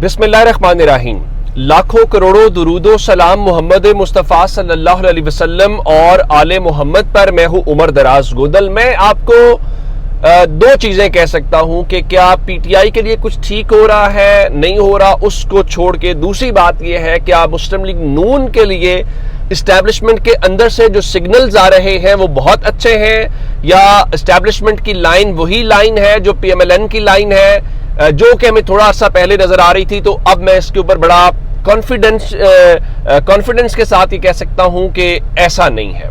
बिस्मिल्लाहिर्रहमानिर्रहीम। लाखों करोड़ों दुरूदो सलाम मोहम्मद मुस्तफ़ा सल्लल्लाहु अलैहि वसल्लम और आले मोहम्मद पर। मैं हूँ उमर दराज गोदल। मैं आपको दो चीजें कह सकता हूं कि क्या पीटीआई के लिए कुछ ठीक हो रहा है, नहीं हो रहा, उसको छोड़ के दूसरी बात यह है कि मुस्लिम लीग नून के लिए इस्टेब्लिशमेंट के अंदर से जो सिग्नल्स आ रहे हैं वो बहुत अच्छे हैं, या इस्टेब्लिशमेंट की लाइन वही लाइन है जो पीएमएलएन की लाइन है, जो कि हमें थोड़ा सा पहले नजर आ रही थी। तो अब मैं इसके ऊपर बड़ा कॉन्फिडेंस के साथ ये कह सकता हूं कि ऐसा नहीं है।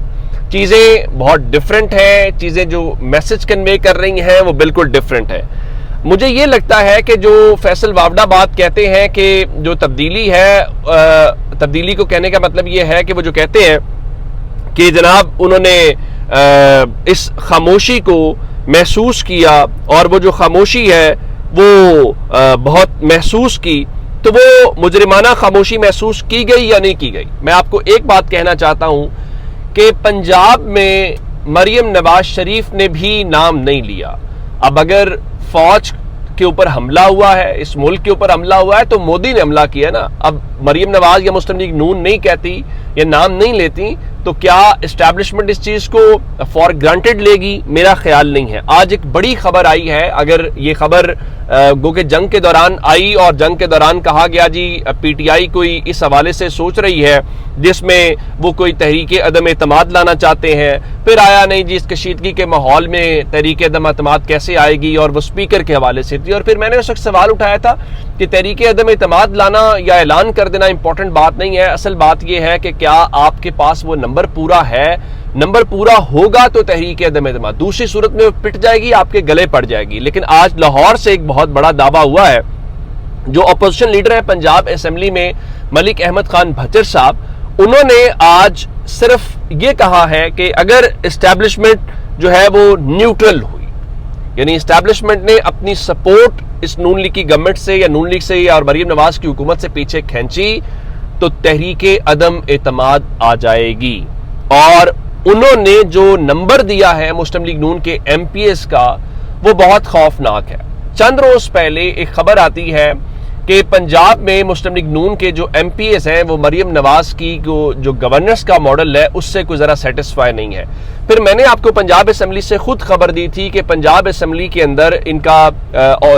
चीजें बहुत डिफरेंट हैं, चीजें जो मैसेज कन्वे कर रही हैं वो बिल्कुल डिफरेंट है। मुझे ये लगता है कि जो फैसल वावड़ा बात कहते हैं कि जो तब्दीली है, तब्दीली को कहने का मतलब ये है कि वो जो कहते हैं कि जनाब उन्होंने इस खामोशी को महसूस किया और वो जो खामोशी है वो बहुत महसूस की, तो वो मुजरिमाना खामोशी महसूस की गई या नहीं की गई। मैं आपको एक बात कहना चाहता हूं कि पंजाब में मरियम नवाज शरीफ ने भी नाम नहीं लिया। अब अगर फौज के ऊपर हमला हुआ है, इस मुल्क के ऊपर हमला हुआ है, तो मोदी ने हमला किया ना। अब मरियम नवाज या मुस्लिम लीग नून नहीं कहती या नाम नहीं लेती तो क्या एस्टैब्लिशमेंट इस चीज को फॉर ग्रांटेड लेगी? मेरा ख्याल नहीं है। आज एक बड़ी खबर आई है, अगर ये खबर गो के जंग के दौरान आई और जंग के दौरान कहा गया जी पीटीआई कोई इस हवाले से सोच रही है जिसमें वो कोई तहरीक अदम एतमाद लाना चाहते हैं, फिर आया नहीं जी इस कशीदगी के माहौल में तहरीक अदम एतमाद कैसे आएगी, और वो स्पीकर के हवाले से थी। और फिर मैंने उस वक्त सवाल उठाया था कि तहरीक अदम एतमाद लाना या ऐलान कर देना इंपॉर्टेंट बात नहीं है, असल बात यह है कि क्या आपके पास वो नंबर पूरा है। नंबर पूरा होगा तो तहरीक अदम एतमाद, दूसरी सूरत में पिट जाएगी, आपके गले पड़ जाएगी। लेकिन आज लाहौर से एक बहुत बड़ा दावा हुआ है, जो अपोजिशन लीडर है पंजाब असेंबली में मलिक अहमद खान भच्चर साहब, उन्होंने आज सिर्फ ये कहा है कि अगर एस्टैब्लिशमेंट जो है वो न्यूट्रल हुई, यानी एस्टैब्लिशमेंट ने अपनी सपोर्ट इस नून लीग की गवर्नमेंट से या नून लीग से और मरियम नवाज की हुकूमत से पीछे खींची, तो तहरीक अदम एतमाद आ जाएगी। और उन्होंने जो नंबर दिया है मुस्लिम लीग नून के एमपीएस का वो बहुत खौफनाक है। चंद रोज पहले एक खबर आती है कि पंजाब में मुस्लिम लीग नून के जो एमपीएस हैं वो मरियम नवाज की जो गवर्नेंस का मॉडल है उससे कोई जरा सेटिस्फाई नहीं है। फिर मैंने आपको पंजाब असेंबली से खुद खबर दी थी कि पंजाब असेंबली के अंदर इनका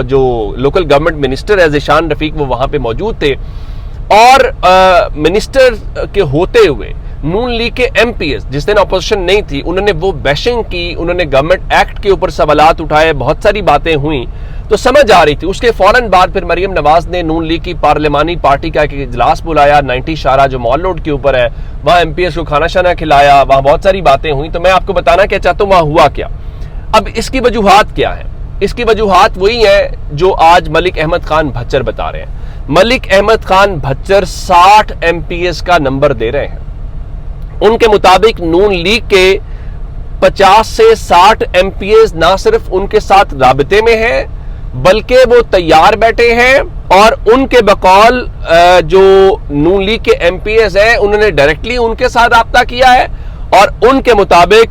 जो लोकल गवर्नमेंट मिनिस्टर है ज़ीशान रफीक, वो वहां पे मौजूद थे, और मिनिस्टर के होते हुए नून लीग के एमपीएस जिस दिन अपोजिशन नहीं थी, उन्होंने वो बैशिंग की, उन्होंने गवर्नमेंट एक्ट के ऊपर सवालात उठाए, बहुत सारी बातें हुई, तो समझ आ रही थी। उसके फौरन बाद फिर मरियम नवाज ने नून लीग की पार्लिमानी पार्टी का एक इजलास बुलाया 90 शारा जो मॉल रोड के ऊपर है, वहां एमपीएस को खाना शाना खिलाया, वहां बहुत सारी बातें हुई। तो मैं आपको बताना क्या चाहता हूं वहां हुआ क्या। अब इसकी वजूहात क्या है? इसकी वजूहात वही है जो आज मलिक अहमद खान भच्चर बता रहे हैं। मलिक अहमद खान भच्चर 60 एमपीएस का नंबर दे रहे हैं। उनके मुताबिक नून लीग के 50 से 60 एमपीएस ना सिर्फ उनके साथ राबते में हैं, बल्कि वो तैयार बैठे हैं, और उनके बकौल जो नून लीग के एमपीएस हैं उन्होंने डायरेक्टली उनके साथ राब्ता किया है, और उनके मुताबिक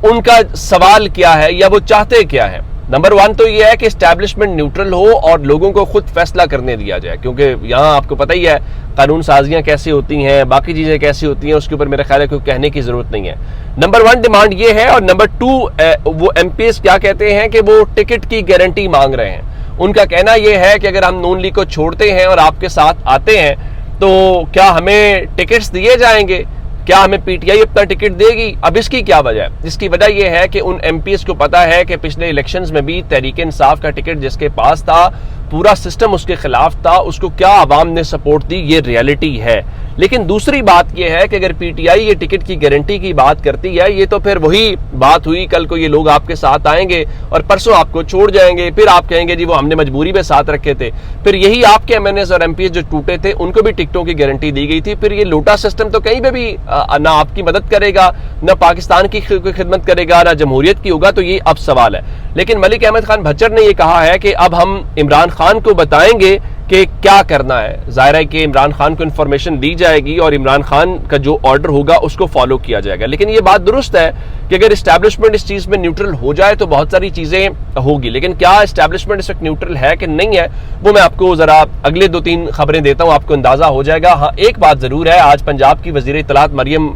उनका सवाल क्या है या वो चाहते क्या है। नंबर 1 तो ये है कि एस्टैब्लिशमेंट न्यूट्रल हो और लोगों को खुद फैसला करने दिया जाए, क्योंकि यहाँ आपको पता ही है कानून साजियां कैसी होती हैं, बाकी चीजें कैसी होती हैं, उसके ऊपर मेरा ख्याल है कोई कहने की जरूरत नहीं है। नंबर 1 डिमांड ये है, और नंबर 2 वो एमपीएस क्या कहते हैं कि वो टिकट की गारंटी मांग रहे हैं। उनका कहना यह है कि अगर हम नून लीग को छोड़ते हैं और आपके साथ आते हैं तो क्या हमें टिकट्स दिए जाएंगे, क्या हमें पीटीआई अपना टिकट देगी? अब इसकी क्या वजह है? इसकी वजह यह है कि उन एमपीएस को पता है कि पिछले इलेक्शंस में भी तहरीक इंसाफ का टिकट जिसके पास था, पूरा सिस्टम उसके खिलाफ था, उसको क्या आवाम ने सपोर्ट दी, ये रियलिटी है। लेकिन दूसरी बात यह है कि अगर पीटीआई ये टिकट की गारंटी की बात करती है, ये तो फिर वही बात हुई, कल को ये लोग आपके साथ आएंगे और परसों आपको छोड़ जाएंगे, फिर आप कहेंगे जी वो हमने मजबूरी में साथ रखे थे। फिर यही आपके एमएनएस और एमपीएस जो टूटे थे उनको भी टिकटों की गारंटी दी गई थी। फिर ये लोटा सिस्टम तो कहीं पे भी ना आपकी मदद करेगा, ना पाकिस्तान की खिदमत करेगा, ना जमहूरियत की होगा। तो ये अब सवाल है। लेकिन मलिक अहमद खान भच्चर ने यह कहा है कि अब हम इमरान खान को बताएंगे کہ کیا کرنا ہے. ظاہر ہے کہ عمران خان کو انفارمیشن دی جائے گی اور عمران خان کا جو آرڈر ہوگا اس کو فالو کیا جائے گا. لیکن یہ بات درست ہے کہ اگر اسٹیبلشمنٹ اس چیز میں نیوٹرل ہو جائے تو بہت ساری چیزیں ہوگی. لیکن کیا اسٹیبلشمنٹ اس وقت نیوٹرل ہے کہ نہیں ہے, وہ میں آپ کو ذرا اگلے 2-3 خبریں دیتا ہوں, آپ کو اندازہ ہو جائے گا. ہاں ایک بات ضرور ہے, آج پنجاب کی وزیر اطلاعات مریم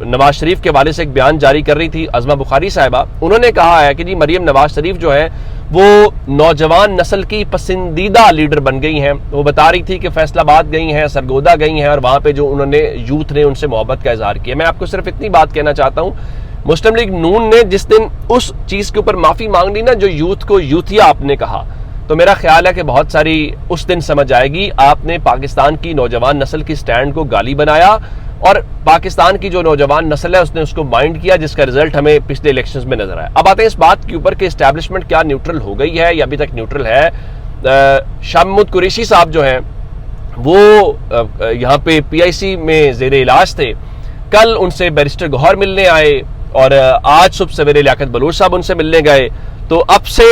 نواز شریف کے والے سے ایک بیان جاری کر رہی تھی عظمہ بخاری صاحبہ. انہوں نے کہا ہے کہ جی مریم نواز شریف جو ہے وہ نوجوان نسل کی پسندیدہ لیڈر بن گئی ہیں. وہ بتا رہی تھی کہ فیصل آباد گئی ہیں, سرگودا گئی ہیں, اور وہاں پہ جو انہوں نے یوتھ نے ان سے محبت کا اظہار کیا. میں آپ کو صرف اتنی بات کہنا چاہتا ہوں, مسلم لیگ نون نے جس دن اس چیز کے اوپر معافی مانگ لی نا, جو یوتھ کو یوتھیا آپ نے کہا, تو میرا خیال ہے کہ بہت ساری اس دن سمجھ آئے گی. آپ نے پاکستان کی نوجوان نسل کی سٹینڈ کو گالی بنایا, اور پاکستان کی جو نوجوان نسل ہے اس نے اس کو مائنڈ کیا, جس کا رزلٹ ہمیں پچھلے الیکشنز میں نظر آیا. اب آتے ہیں اس بات کے اوپر کہ اسٹیبلشمنٹ کیا نیوٹرل ہو گئی ہے یا ابھی تک نیوٹرل ہے. شاہ محمود قریشی صاحب جو ہیں وہ یہاں پہ پی آئی سی میں زیر علاج تھے. کل ان سے بیرسٹر گوہر ملنے آئے, اور آج صبح سویرے لیاقت بلوچ صاحب ان سے ملنے گئے. تو اب سے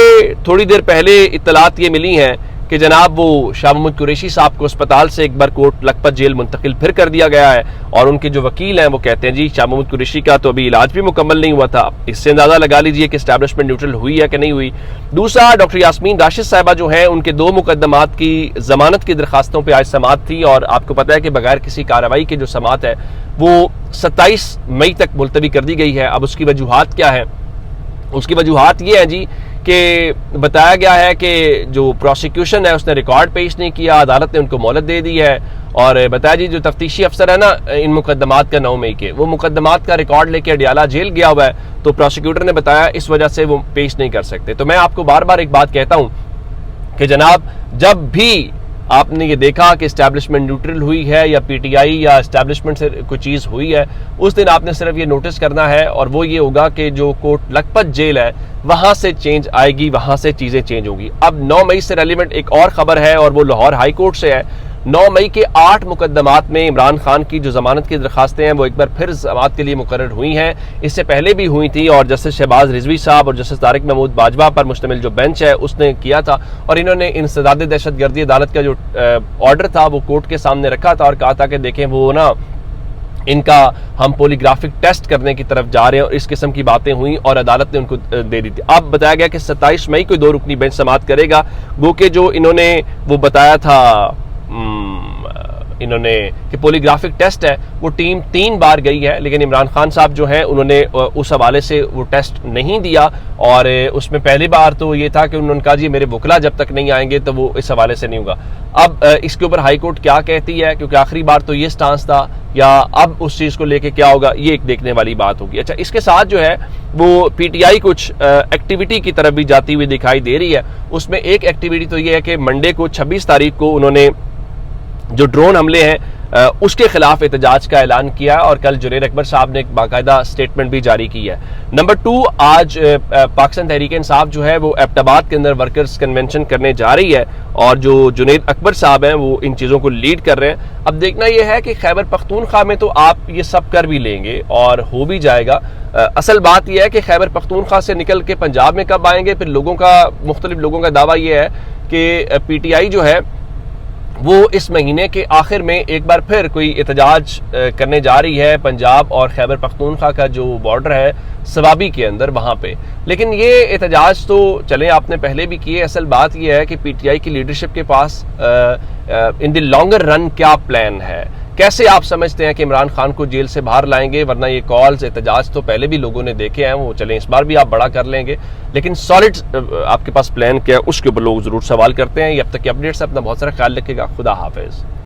تھوڑی دیر پہلے اطلاعات یہ ملی ہیں کہ جناب وہ شاہ محمود قریشی صاحب کو اسپتال سے ایک بار کوٹ لکھپت جیل منتقل پھر کر دیا گیا ہے, اور ان کے جو وکیل ہیں وہ کہتے ہیں جی شاہ محمود قریشی کا تو ابھی علاج بھی مکمل نہیں ہوا تھا. اس سے اندازہ لگا لیجئے کہ اسٹیبلشمنٹ نیوٹرل ہوئی ہے کہ نہیں ہوئی. دوسرا, ڈاکٹر یاسمین راشد صاحبہ جو ہیں ان کے 2 مقدمات کی ضمانت کی درخواستوں پہ آج سماعت تھی, اور آپ کو پتہ ہے کہ بغیر کسی کارروائی کے جو سماعت ہے وہ 27 مئی تک ملتوی کر دی گئی ہے. اب اس کی وجوہات کیا ہیں؟ اس کی وجوہات یہ ہیں جی کہ بتایا گیا ہے کہ جو پروسیکیوشن ہے اس نے ریکارڈ پیش نہیں کیا, عدالت نے ان کو مہلت دے دی ہے. اور بتایا جی جو تفتیشی افسر ہے نا ان مقدمات کا 9 مئی کے, وہ مقدمات کا ریکارڈ لے کے اڈیالہ جیل گیا ہوا ہے, تو پروسیکیوٹر نے بتایا اس وجہ سے وہ پیش نہیں کر سکتے. تو میں آپ کو بار بار ایک بات کہتا ہوں کہ جناب جب بھی آپ نے یہ دیکھا کہ اسٹیبلشمنٹ نیوٹرل ہوئی ہے یا پی ٹی آئی یا اسٹیبلشمنٹ سے کوئی چیز ہوئی ہے, اس دن آپ نے صرف یہ نوٹس کرنا ہے, اور وہ یہ ہوگا کہ جو کوٹ لکھپت جیل ہے وہاں سے چینج آئے گی, وہاں سے چیزیں چینج ہوں گی. اب 9 مئی سے ریلیونٹ ایک اور خبر ہے, اور وہ لاہور ہائی کورٹ سے ہے. 9 مئی کے 8 مقدمات میں عمران خان کی جو ضمانت کی درخواستیں ہیں وہ ایک بار پھر سماعت کے لیے مقرر ہوئی ہیں. اس سے پہلے بھی ہوئی تھی, اور جسٹس شہباز رضوی صاحب اور جسٹس طارق محمود باجوہ پر مشتمل جو بینچ ہے اس نے کیا تھا, اور انہوں نے انسداد دہشت گردی عدالت کا جو آرڈر تھا وہ کورٹ کے سامنے رکھا تھا, اور کہا تھا کہ دیکھیں وہ نا ان کا ہم پولیگرافک ٹیسٹ کرنے کی طرف جا رہے ہیں, اور اس قسم کی باتیں ہوئیں اور عدالت نے ان کو دے دی تھی. اب بتایا گیا کہ 27 مئی کو 2 رکنی بینچ سماعت کرے گا. گو کہ جو انہوں نے وہ بتایا تھا انہوں نے کہ پولیگرافک ٹیسٹ ہے وہ ٹیم 3 بار گئی ہے, لیکن عمران خان صاحب جو ہیں انہوں نے اس حوالے سے وہ ٹیسٹ نہیں دیا, اور اس میں پہلی بار تو یہ تھا کہ انہوں نے کہا جی میرے وکلا جب تک نہیں آئیں گے تو وہ اس حوالے سے نہیں ہوگا. اب اس کے اوپر ہائی کورٹ کیا کہتی ہے, کیونکہ آخری بار تو یہ سٹانس تھا, یا اب اس چیز کو لے کے کیا ہوگا یہ ایک دیکھنے والی بات ہوگی. اچھا, اس کے ساتھ جو ہے وہ پی ٹی آئی کچھ ایکٹیویٹی کی طرف بھی جاتی ہوئی دکھائی دے رہی ہے. اس میں ایک ایکٹیویٹی تو یہ ہے کہ منڈے کو 26 تاریخ کو انہوں نے جو ڈرون حملے ہیں اس کے خلاف احتجاج کا اعلان کیا, اور کل جنید اکبر صاحب نے ایک باقاعدہ سٹیٹمنٹ بھی جاری کی ہے. نمبر 2, آج پاکستان تحریک انصاف جو ہے وہ ایبٹ آباد کے اندر ورکرز کنونشن کرنے جا رہی ہے, اور جو جنید اکبر صاحب ہیں وہ ان چیزوں کو لیڈ کر رہے ہیں. اب دیکھنا یہ ہے کہ خیبر پختونخوا میں تو آپ یہ سب کر بھی لیں گے اور ہو بھی جائے گا. اصل بات یہ ہے کہ خیبر پختونخوا سے نکل کے پنجاب میں کب آئیں گے. پھر مختلف لوگوں کا دعویٰ یہ ہے کہ پی ٹی آئی جو ہے وہ اس مہینے کے آخر میں ایک بار پھر کوئی احتجاج کرنے جا رہی ہے پنجاب اور خیبر پختونخوا کا جو بارڈر ہے سوابی کے اندر وہاں پہ. لیکن یہ احتجاج تو چلیں آپ نے پہلے بھی کیے. اصل بات یہ ہے کہ پی ٹی آئی کی لیڈرشپ کے پاس ان دی لانگر رن کیا پلان ہے, کیسے آپ سمجھتے ہیں کہ عمران خان کو جیل سے باہر لائیں گے, ورنہ یہ کالز احتجاج تو پہلے بھی لوگوں نے دیکھے ہیں, وہ چلیں اس بار بھی آپ بڑا کر لیں گے, لیکن سالڈ آپ کے پاس پلان کیا ہے اس کے اوپر لوگ ضرور سوال کرتے ہیں. اب تک کی اپڈیٹس اپنا بہت سارا خیال رکھے گا. خدا حافظ.